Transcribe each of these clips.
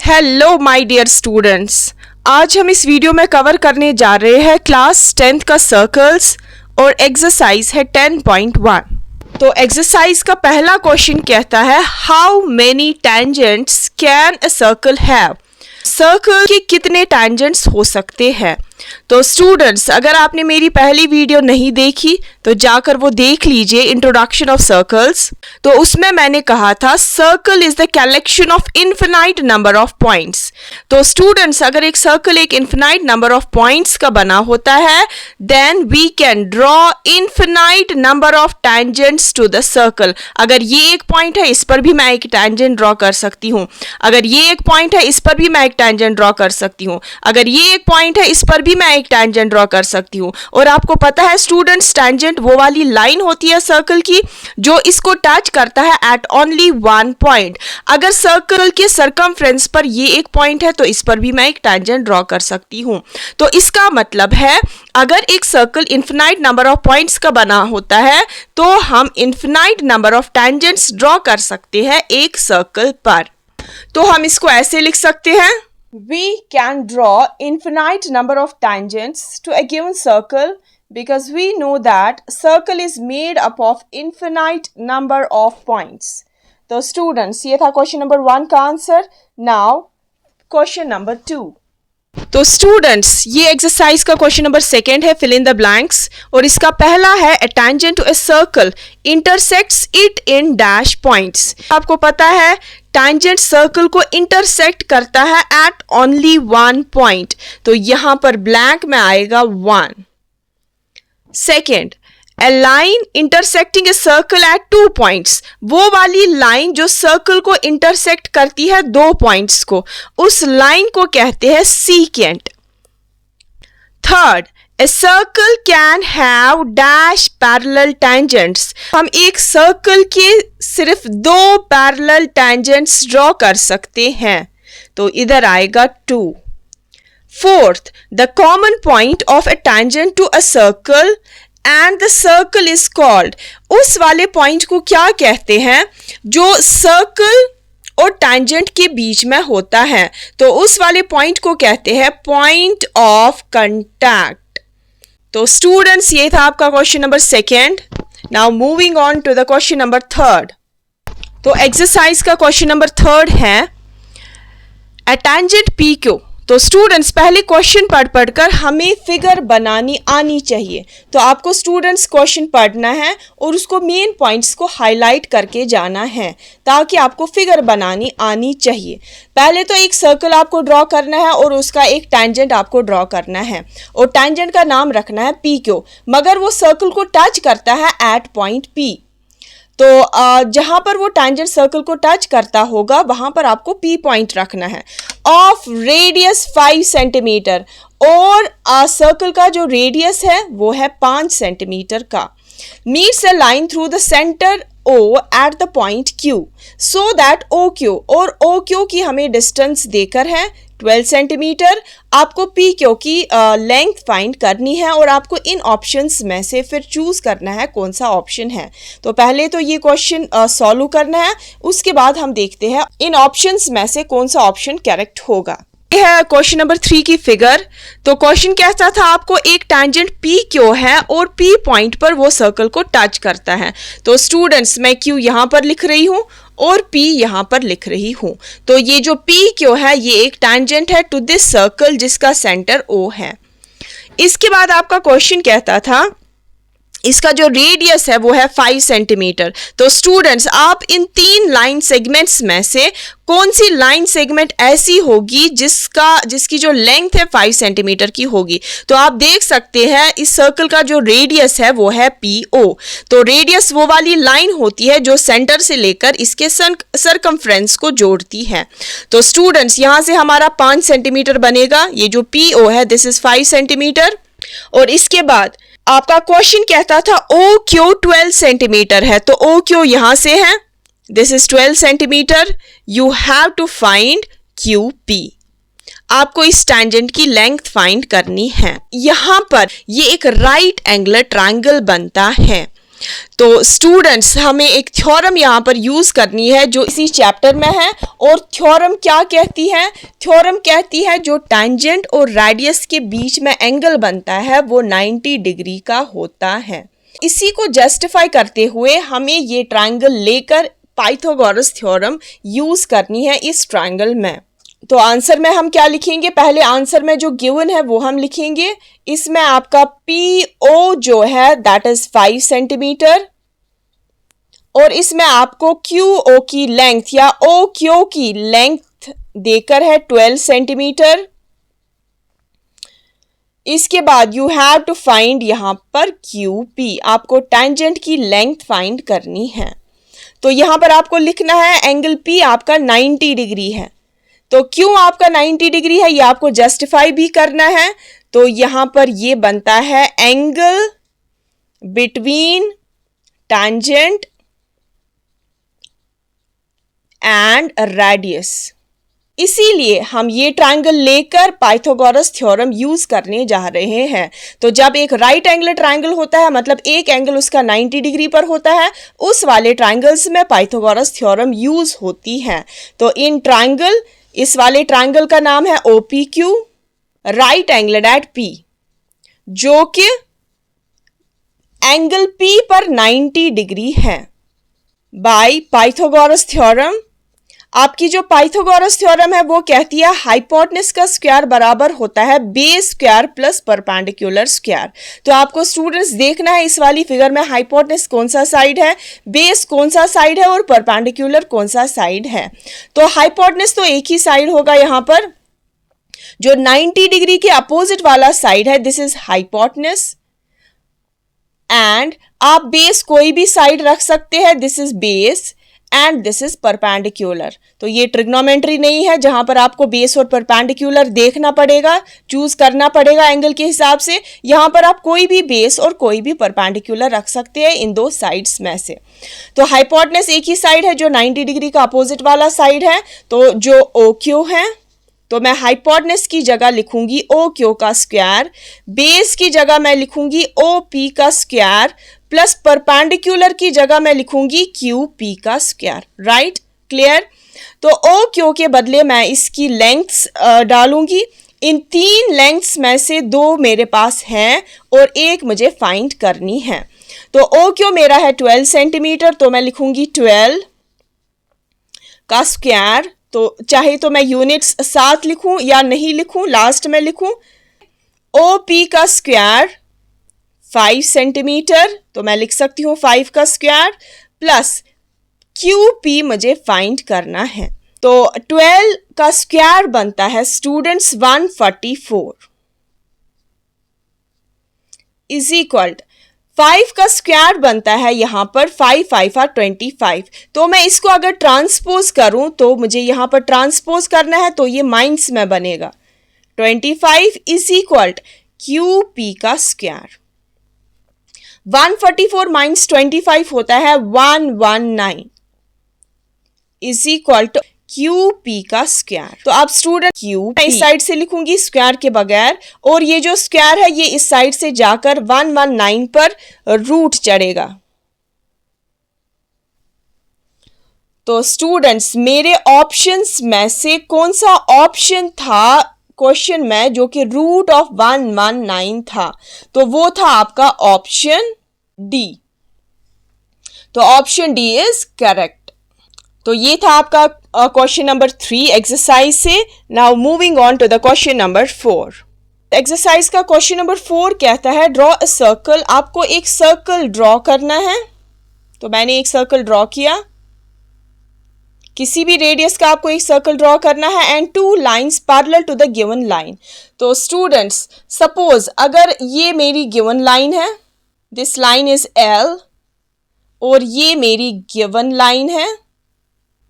Hello my dear students, आज हम इस वीडियो में कवर करने जा रहे हैं क्लास 10th का सर्कल्स और एक्सरसाइज है 10.1। तो एक्सरसाइज का पहला क्वेश्चन कहता है how many tangents can a circle have. Circle के कितने टेंजेंट्स हो सकते हैं। तो स्टूडेंट्स, अगर आपने मेरी पहली वीडियो नहीं देखी तो जाकर वो देख लीजिए, इंट्रोडक्शन ऑफ सर्कल्स। तो उसमें मैंने कहा था circle is the collection of infinite number of points. तो स्टूडेंट्स, अगर एक सर्कल एक इनफिनाइट नंबर ऑफ पॉइंट्स का बना होता है then we can draw infinite number of tangents to the circle. अगर ये एक पॉइंट है, इस पर भी मैं एक टेंजेंट ड्रॉ कर सकती हूँ। अगर ये एक पॉइंट है, इस पर भी मैं एक टेंजेंट ड्रॉ कर सकती हूँ। अगर ये एक पॉइंट है, इस पर भी मैं एक टेंजेंट ड्रॉ कर सकती हूँ। और आपको पता है स्टूडेंट्स, टेंजेंट वो वाली लाइन होती है सर्कल की जो इसको टच करता है एट ओनली वन पॉइंट। अगर सर्कल के सरकमफ्रेंस पर ये एक पॉइंट है तो इस पर भी मैं एक टेंजेंट ड्रॉ कर सकती हूँ। तो इसका मतलब है अगर एक circle infinite number of points का बना होता है तो हम infinite number of tangents draw कर सकते हैं एक सर्कल पर। तो हम इसको ऐसे लिख सकते हैं, we can draw infinite number of tangents to a given circle because we know that circle is made up of infinite number of points. तो students, ये था क्वेश्चन नंबर 1 का आंसर। Now question number 2। तो students, ये exercise का question number 2 है, fill in the blanks. और इसका पहला है a tangent to a circle intersects it in dash points। आपको पता है टेंजेंट सर्कल को इंटरसेक्ट करता है एट ओनली वन पॉइंट, तो यहां पर ब्लैंक में आएगा 1। Second, A line intersecting a circle eight 2 points. वो वाली लाइन जो सर्कल को इंटरसेक्ट करती है 2 पॉइंट्स को, उस लाइन को कहते हैं secant. Third, A circle can have dash parallel tangents। हम एक सर्कल के सिर्फ 2 पैरेलल टेंजेंट्स ड्रॉ कर सकते हैं, तो इधर आएगा 2। Fourth, the common point of a tangent to a circle and the circle is called। उस वाले पॉइंट को क्या कहते हैं जो सर्कल और टेंजेंट के बीच में होता है, तो उस वाले पॉइंट को कहते हैं पॉइंट ऑफ कांटेक्ट। तो स्टूडेंट्स, ये था आपका question number 2। Now moving on to the question number 3। तो एक्सरसाइज का क्वेश्चन नंबर 3 है ए टेंजेंट पी क्यू। तो स्टूडेंट्स, पहले क्वेश्चन पढ़कर हमें फिगर बनानी आनी चाहिए। तो आपको स्टूडेंट्स क्वेश्चन पढ़ना है और उसको मेन पॉइंट्स को हाईलाइट करके जाना है ताकि आपको फिगर बनानी आनी चाहिए। पहले तो एक सर्कल आपको ड्रॉ करना है और उसका एक टेंजेंट आपको ड्रॉ करना है और टेंजेंट का नाम रखना है पी क्यू, मगर वो सर्कल को टच करता है एट पॉइंट पी। तो जहां पर वो टेंजेंट सर्कल को टच करता होगा वहां पर आपको पी पॉइंट रखना है। ऑफ रेडियस 5 सेंटीमीटर, और सर्कल का जो रेडियस है वो है 5 सेंटीमीटर का। Meets a line through the centre O at the point Q so that OQ, और OQ की हमें डिस्टेंस देकर है 12 सेंटीमीटर। आपको PQ की लेंथ फाइंड करनी है और आपको इन ऑप्शंस में से फिर चूज करना है कौन सा ऑप्शन है। तो पहले तो ये क्वेश्चन सॉल्व करना है, उसके बाद हम देखते हैं इन ऑप्शंस में से कौन सा ऑप्शन करेक्ट होगा। यह है क्वेश्चन नंबर 3 की फिगर। तो क्वेश्चन कहता था आपको एक टेंजेंट पी क्यू है और पी पॉइंट पर वो सर्कल को टच करता है। तो स्टूडेंट्स, मैं क्यू यहां पर लिख रही हूं और P यहां पर लिख रही हूं। तो ये जो P क्यू है ये एक टेंजेंट है टू दिस सर्कल जिसका सेंटर O है। इसके बाद आपका क्वेश्चन कहता था इसका जो रेडियस है वो है 5 सेंटीमीटर। तो स्टूडेंट्स, आप इन 3 लाइन सेगमेंट्स में से कौन सी लाइन सेगमेंट ऐसी होगी जिसकी जो लेंथ है 5 सेंटीमीटर की होगी। तो आप देख सकते हैं इस सर्कल का जो रेडियस है वो है PO। तो रेडियस वो वाली लाइन होती है जो सेंटर से लेकर इसके सरकमफ्रेंस को जोड़ती है। तो स्टूडेंट्स, यहां से हमारा 5 सेंटीमीटर बनेगा। ये जो PO है दिस इज 5 सेंटीमीटर। और इसके बाद आपका क्वेश्चन कहता था OQ 12 सेंटीमीटर है, तो OQ यहां से है, this is 12 centimetre. You have to find QP। आपको इस टेंजेंट की लेंथ फाइंड करनी है। यहां पर ये एक राइट एंगुलर ट्रायंगल बनता है। तो स्टूडेंट्स हमें एक थ्योरम यहाँ पर यूज करनी है जो इसी चैप्टर में है। और थ्योरम क्या कहती है? थ्योरम कहती है जो टैंजेंट और रेडियस के बीच में एंगल बनता है वो 90 डिग्री का होता है। इसी को जस्टिफाई करते हुए हमें ये ट्रायंगल लेकर पाइथागोरस थ्योरम यूज करनी है इस ट्रायंगल में। तो आंसर में हम क्या लिखेंगे? पहले आंसर में जो गिवन है वो हम लिखेंगे। इसमें आपका PO जो है दैट इज 5 सेंटीमीटर और इसमें आपको QO की लेंथ या OQ की लेंथ देकर है 12 सेंटीमीटर। इसके बाद यू हैव टू फाइंड यहां पर QP, आपको टेंजेंट की लेंथ फाइंड करनी है। तो यहां पर आपको लिखना है एंगल P आपका 90 डिग्री है। तो क्यों आपका 90 डिग्री है ये आपको जस्टिफाई भी करना है। तो यहां पर ये बनता है angle between tangent and radius. इसीलिए हम ये ट्रायंगल लेकर पाइथागोरस थ्योरम यूज करने जा रहे हैं। तो जब एक राइट एंगल ट्रायंगल होता है मतलब एक एंगल उसका 90 डिग्री पर होता है, उस वाले ट्रायंगल्स में पाइथागोरस थ्योरम यूज होती है। तो इन ट्रायंगल, इस वाले ट्रायंगल का नाम है OPQ, right angle at P, जो कि एंगल P पर 90 डिग्री है। बाय पाइथागोरस थ्योरम, आपकी जो पाइथागोरस थ्योरम है वो कहती है हाइपोटेनस का स्क्वायर बराबर होता है base square plus perpendicular square. तो आपको स्टूडेंट्स देखना है इस वाली फिगर में हाइपोटेनस कौन सा साइड है, बेस कौन सा साइड है और परपेंडिकुलर कौन सा साइड है। तो हाइपोटेनस तो एक ही साइड होगा यहाँ पर, जो 90 डिग्री के अपोजिट वाला साइड है दिस इज हाइपोटेनस, एंड आप बेस कोई भी साइड रख सकते हैं, this is base and this is perpendicular. तो ये ट्रिग्नोमेट्री नहीं है जहां पर आपको बेस और परपेंडिकुलर देखना पड़ेगा, चूज करना पड़ेगा एंगल के हिसाब से। यहां पर आप कोई भी बेस और कोई भी परपेंडिकुलर रख सकते हैं इन दो साइड्स में से। तो हाइपोटेनस एक ही साइड है जो 90 डिग्री का अपोजिट वाला साइड है, तो जो OQ है, तो मैं हाइपोटेनस की जगह लिखूंगी OQ का स्क्वायर, बेस की जगह मैं लिखूंगी OP का स्क्वायर, प्लस परपेंडिकुलर की जगह मैं लिखूंगी QP का स्क्वायर। Right, clear? तो OQ के बदले मैं इसकी लेंथ्स डालूंगी। इन 3 लेंथ्स में से 2 मेरे पास हैं और एक मुझे फाइंड करनी है। तो OQ मेरा है 12 सेंटीमीटर, तो मैं लिखूंगी 12 का स्क्वायर। तो चाहे तो मैं यूनिट्स साथ लिखूं या नहीं लिखूं, लास्ट में लिखूं। OP का स्क्वायर 5 सेंटीमीटर, तो मैं लिख सकती हूं 5 का स्क्वायर, प्लस QP मुझे फाइंड करना है। तो 12 का स्क्वायर बनता है स्टूडेंट्स 144 इज इक्वल 5 का स्क्वायर बनता है यहां पर 5 5 are 25। तो मैं इसको अगर ट्रांसपोज करूं तो मुझे यहां पर ट्रांसपोज करना है, तो ये माइनस में बनेगा 25 इज इक्वल QP का स्क्वायर। 144 माइनस 25 होता है 119 इज इक्वल टू QP का स्क्वायर। तो आप स्टूडेंट Q मैं इस साइड से लिखूंगी स्क्वायर के बगैर, और ये जो स्क्वायर है ये इस साइड से जाकर 119 पर रूट चढ़ेगा। तो स्टूडेंट्स मेरे ऑप्शंस में से कौन सा ऑप्शन था क्वेश्चन में जो कि रूट ऑफ 119 था? तो वो था आपका ऑप्शन D। तो ऑप्शन D इज करेक्ट। तो ये था आपका क्वेश्चन नंबर 3 एक्सरसाइज से। Now moving on to the question number 4। Exercise का क्वेश्चन नंबर 4 कहता है ड्रॉ अ सर्कल। आपको एक सर्कल ड्रॉ करना है। तो मैंने एक सर्कल ड्रॉ किया, किसी भी रेडियस का आपको एक सर्कल ड्रॉ करना है, and 2 lines parallel to the given line. तो स्टूडेंट्स सपोज अगर ये मेरी गिवन लाइन है, दिस लाइन इज L, और ये मेरी गिवन लाइन है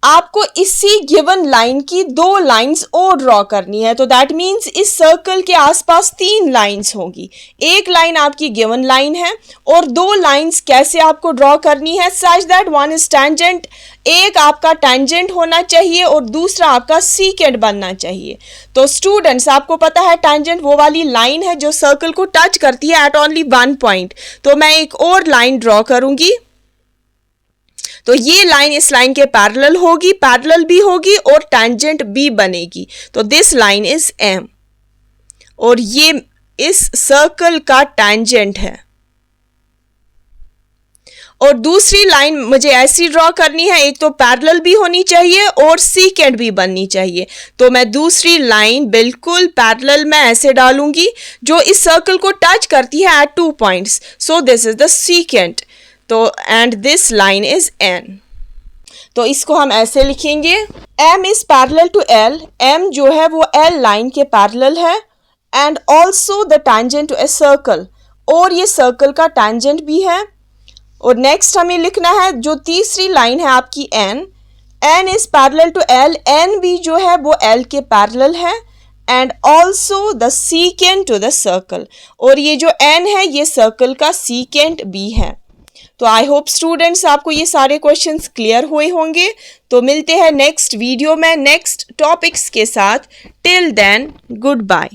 आपको इसी गिवन लाइन की 2 लाइंस और ड्रॉ करनी है। तो दैट मीन्स इस सर्कल के आसपास 3 लाइंस होंगी। एक लाइन आपकी गिवन लाइन है और 2 लाइंस कैसे आपको ड्रॉ करनी है, such that one is tangent, एक आपका टेंजेंट होना चाहिए और दूसरा आपका सीकेंट बनना चाहिए। तो स्टूडेंट्स, आपको पता है टेंजेंट वो वाली लाइन है जो सर्कल को टच करती है एट ओनली 1 पॉइंट। तो मैं एक और लाइन ड्रॉ करूंगी। तो ये लाइन इस लाइन के पैरेलल होगी, पैरेलल भी होगी और टेंजेंट भी बनेगी। तो दिस लाइन इज एम और ये इस सर्कल का टेंजेंट है। और दूसरी लाइन मुझे ऐसी ड्रॉ करनी है, एक तो पैरेलल भी होनी चाहिए और सीकेंट भी बननी चाहिए। तो मैं दूसरी लाइन बिल्कुल पैरेलल में ऐसे डालूंगी जो इस सर्कल को टच करती है at 2 points. So this is the secant. तो and this line is n. तो इसको हम ऐसे लिखेंगे, m is parallel to l, m जो है वो l लाइन के पैरेलल है and also the tangent to a circle, और ये सर्कल का टेंजेंट भी है। और नेक्स्ट हमें लिखना है जो तीसरी लाइन है आपकी n is parallel to l, n भी जो है वो l के पैरेलल है and also the secant to the circle, और ये जो n है ये सर्कल का सीकेंट भी है। तो आई होप स्टूडेंट्स आपको ये सारे क्वेश्चंस क्लियर हुए होंगे। तो मिलते हैं नेक्स्ट वीडियो में नेक्स्ट टॉपिक्स के साथ। Till then good bye.